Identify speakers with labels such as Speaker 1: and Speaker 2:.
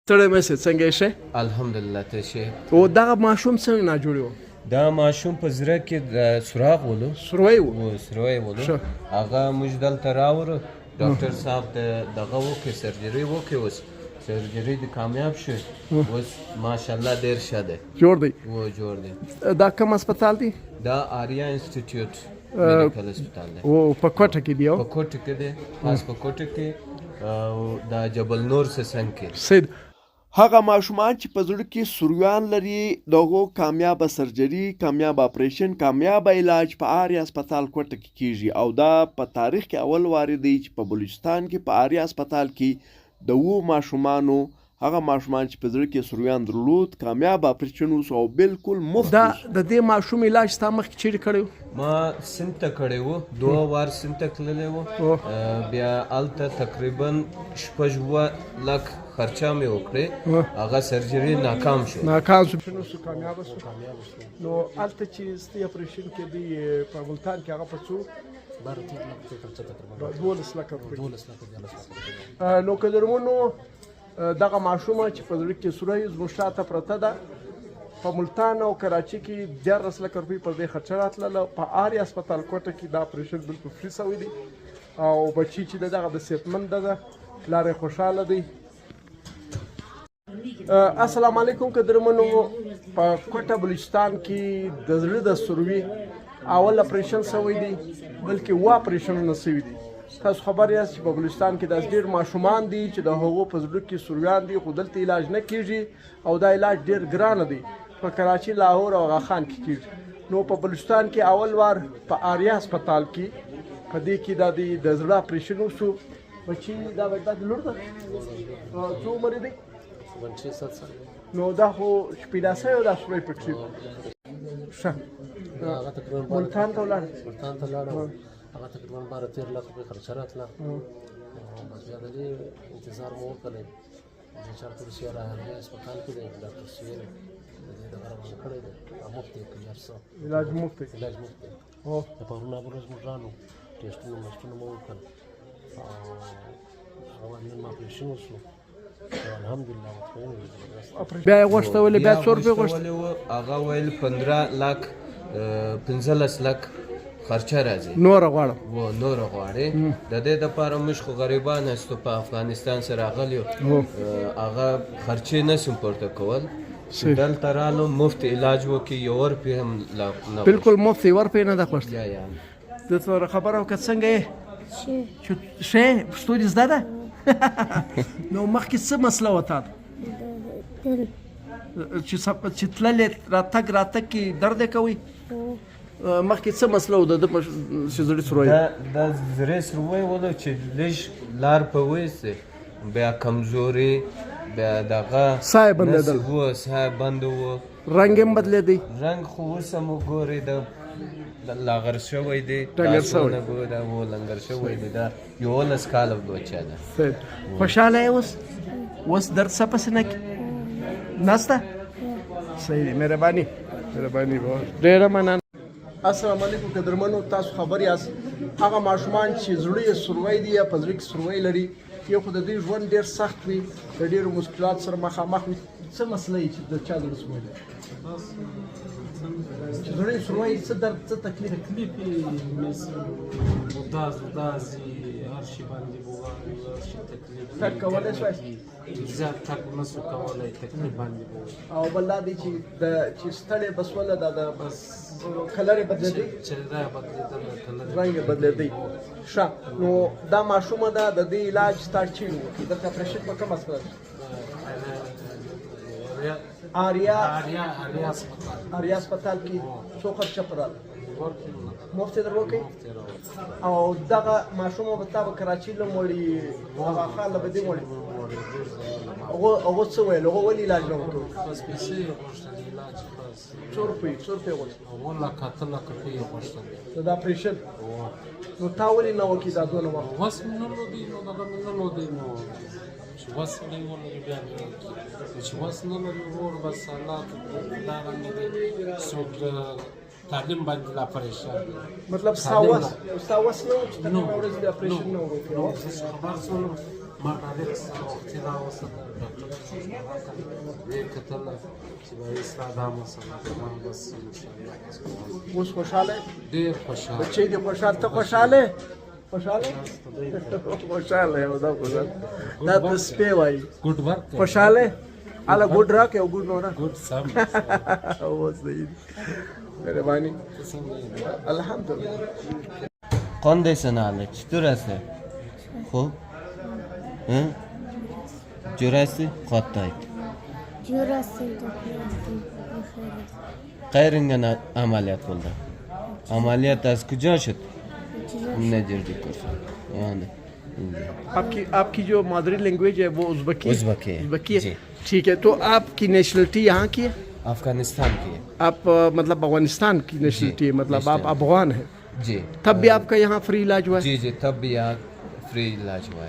Speaker 1: ستړی مشه څنګه یې شه
Speaker 2: الحمدلله ته شه
Speaker 1: او دغه ماشوم څنګه ناجوړی و
Speaker 2: دا ماشوم په زړه کې د سوراخ ولو
Speaker 1: سروی و
Speaker 2: سروی ولو
Speaker 1: ښه.
Speaker 2: هغه موږ دلته راوړو ډاکټر صاحب دغه وکړي سرجري وکړي اوس سرجري د کامیاب شو اوس ماشاءالله ډېر ښه دی
Speaker 1: جوړ دی
Speaker 2: و جوړ دی
Speaker 1: دا کوم هسپتال دی
Speaker 2: دا آریا انسټیټیوټ میډیکل هسپتال دی
Speaker 1: او په کوټه کې دی
Speaker 2: په کوټه کې دی خاص په کوټه کې او دا جبل نور څنګ کې
Speaker 1: سید هغه ماشومان چې په زړه کې سوریان لري دغه کامیابه سرجري کامیاب اپریشن کامیاب علاج په آریا هسپتال کوټه کې کیږي او دا په تاریخ کې اول وارد دی چې په بلوچستان کې په آریا هسپتال کې د وو ماشومانو هغه ماشومان چې په زړه کې سوریان درلود کامیاب اپریشن وشو او بالکل مفت دا د دې ماشوم علاج تا مخکې چیرې کړی
Speaker 2: ما سند ته کړی و 2 وار سند ته تللی و بیا هلته تقریبا 6 لک خرچه مې وکړې هغه سرجري ناکام شو
Speaker 1: شو کامیاب شو نو هلته چې ستې اپریشن کې دی په ملتان کې هغه په څو 12 لکه نو که درمونو دغه ماشومه چې په زړه کې سوری زموږ شاته پرته ده په ملتان او کراچي کې 14 لکه روپۍ پر دې خرچه راتلله په آریا هسپتال کوټه کې دا اپریشن بالکل فري شوی دی او بچي چې دغه د صحتمنده ده پلار یې خوشحاله دی السلام علیکم که درمنو په کوټه بلوچستان کې د زړه د سروي اول اپریشن شوی دی بلکې و اپریشنونه شوي دي تاسو خبر یاست چې په بلوچستان کې داسې ډېر ماشومان دي چې د هغو په زړه کې سوریان دي خو دلته علاج نه کیږي او دا علاج ډېر ګرانه دی په کراچي لاهور او آغاخان کې کیږي نو په بلوچستان کې اول وار په آریا هسپتال کې په دې کې دا د زړه اپریشن وشو بچي دا لور ده څو عمر دی نو دا خو شپېده سوی او دا سوری پکې ښه ملتان ته ولاړ
Speaker 3: هغه تقریبا 12-13 لک روپۍ خرچه راتله بس بیا د دې انتظار مو وکړی چې چېرته روسیه راغلی هسپتال کې دی ډاکټر سویل د دې دغه روان کړی دی مفت یې کړي هر څه
Speaker 1: علاج مفت دی
Speaker 3: د پرون ورځ موږ رانو ټېسټونه مو وکړل او نن اپریشن وشو الحمدلله
Speaker 1: بیا یې غوښته ولې بیا څو روپۍ غوښته
Speaker 2: هغه ویل 15 لک 15 لک خرچه راځي
Speaker 1: نور غواړم
Speaker 2: و نور غواړي د دې لپاره موږ خو غریبان هستو په افغانستان سره راغلي هغه خرچې نشم پورته کول دلته رالو مفت علاج وکړي یو روپۍ هم نه
Speaker 1: بالکل مفت یو روپۍ نه ده خوښته
Speaker 2: یا
Speaker 1: درته خبره وکړه څنګه یې ښه پښتو دې زده ده نو مخکې څه مسله وه تا ته چې تللې راتګ کې درد یې کوي مخکې څه مسله و د ده چې زړه سروی
Speaker 2: دا زړه سروی ولو چې لږ لار په ویسې بیا کمزوري بیا دغه
Speaker 1: ساه یې بندېدل
Speaker 2: ساه بند و
Speaker 1: رنګ هم بدلېدی
Speaker 2: رنګ خو اوس هم وګورئ د لاغر شوی دی
Speaker 1: ټنګر شوی
Speaker 2: دا و لنګر شوی دی دا 11 کاله بچا ده
Speaker 1: خوشحاله یې اوس درد څه پسې نه نسته صحیح دی مهرباني ډېره مننه السلام علیکم قدرمنو تاسو خبر یاست هغه ماشومان چې زړه یې سروی دی یا په زړه کې سروی لري یو خو د دوی ژوند ډېر سخت وي د ډېرو مشکلات سره مخامخ وي څه مسله یې چې د چا زړه سروی لري چې زړه یې سروی څه درد څه تکلیف
Speaker 3: ودازي هر شي باندې بوغان هر شي تکلیف
Speaker 1: تک کولی شوی
Speaker 3: زیات تک نسو کولی تکلیف باندې بو
Speaker 1: او بل دا دی چې ستړی بسوله دا بس کلر یې بدلېدی
Speaker 3: چهره یې بدلېدل
Speaker 1: رنګ یې بدلېدی ښه نو دا ماشومه ده د دې علاج ستا چیرې وکړي دلته اپریشن په کوم هسپتال آریا هسپتال کې څو خرچه پر راغله مفت یې در وکړئ او دغه ماشومه به تا به کراچي له مړي هغه ښار له به دې مړي هغه څه ویل هغه ولې علاج نه ورکوي
Speaker 3: بس پیسې یې غوښتل علاج بس
Speaker 1: څو روپۍ غوښتل
Speaker 3: 2 لک 3 لک روپۍ یې غوښتل
Speaker 1: د اپریشن نو تا ولې نه وکړي دا دونه وخت
Speaker 3: وس مې نه لودي نو دغه مې نه لودي نو چې وس نه یې ولري بیا مې وکړي چې وس نه لري ورور بس الله دا باندې څوک تعلیم باندې لا پریشان
Speaker 1: مطلب ستا وس نه و چې ته نن ورځ د اپریشن نه وکړې
Speaker 3: خبر شوم ما تعرف وقتی دا وصل ډاکټر دې کتل چې به استادام وصل تمام بس ان شاء الله
Speaker 1: اوس خوشاله
Speaker 3: ډېر خوشاله
Speaker 1: بچی دې خوشاله ته خوشاله خوشاله یو دا خوشاله دا د سپی وای
Speaker 3: ګډ ورک
Speaker 1: خوشاله اله ګډ راک یو ګډ نور
Speaker 3: ګډ سم
Speaker 1: اوس دې مهرباني الحمدلله
Speaker 2: Kondesin hala, çturası. Xo'p. Jurasi qottaydi.
Speaker 4: Jurasi
Speaker 2: Qayeringan amaliyot bo'ldi. Amaliyot az kujo shud? Najerdi ko'rsa. Yani.
Speaker 1: आपकी जो मादरी लैंग्वेज है वो उज़्बकी
Speaker 2: उज़्बकी है।
Speaker 1: उज़्बकी
Speaker 2: जी।
Speaker 1: है ठीक है तो आपकी नेशनलिटी यहाँ की है
Speaker 2: Afganistan की है।
Speaker 1: आप मतलब अफगानिस्तान की नेशनलिटी है मतलब आप
Speaker 2: नेशनल।
Speaker 1: अफगान हैं
Speaker 2: जी।
Speaker 1: तब भी आपका यहाँ फ्री इलाज हुआ है
Speaker 2: जी जी तब भी यहाँ फ्री इलाज हुआ है।